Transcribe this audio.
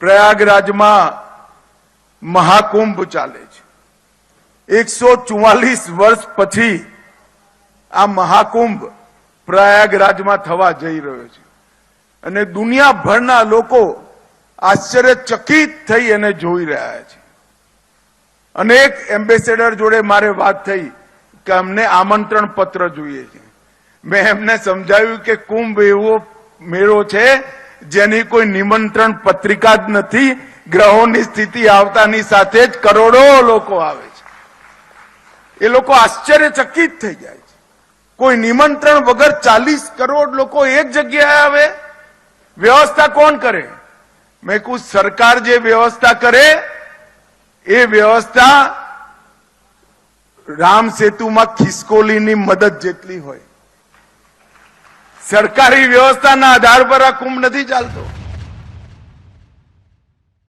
પ્રયાગરાજમાં મહાકુંભ ચાલે છે। 144 વર્ષ પછી આ મહાકુંભ પ્રયાગરાજમાં થવા જઈ રહ્યો છે અને દુનિયાભરના લોકો આશ્ચર્યચકિત થઈ એને જોઈ રહ્યા છે। અનેક એમ્બેસેડર જોડે મારે વાત થઈ કે અમને આમંત્રણ પત્ર જોઈએ છે। મેં એમને સમજાવ્યું કે કુંભ એવો મેળો છે જેની કોઈ નિમંત્રણ પત્રિકા જ નથી। ગ્રહોની સ્થિતિ આવતાની સાથે જ કરોડો લોકો આવે છે। એ લોકો આશ્ચર્યચકિત થઈ જાય છે। કોઈ નિમંત્રણ વગર 40 કરોડ લોકો એક જગ્યાએ આવે, વ્યવસ્થા કોણ કરે? મેં કહું સરકાર જે વ્યવસ્થા કરે એ વ્યવસ્થા રામ સેતુમાં ખિસકોલીની મદદ જેટલી હોય। સરકારી વ્યવસ્થાના આધાર પર આ કુંભ નથી ચાલતો।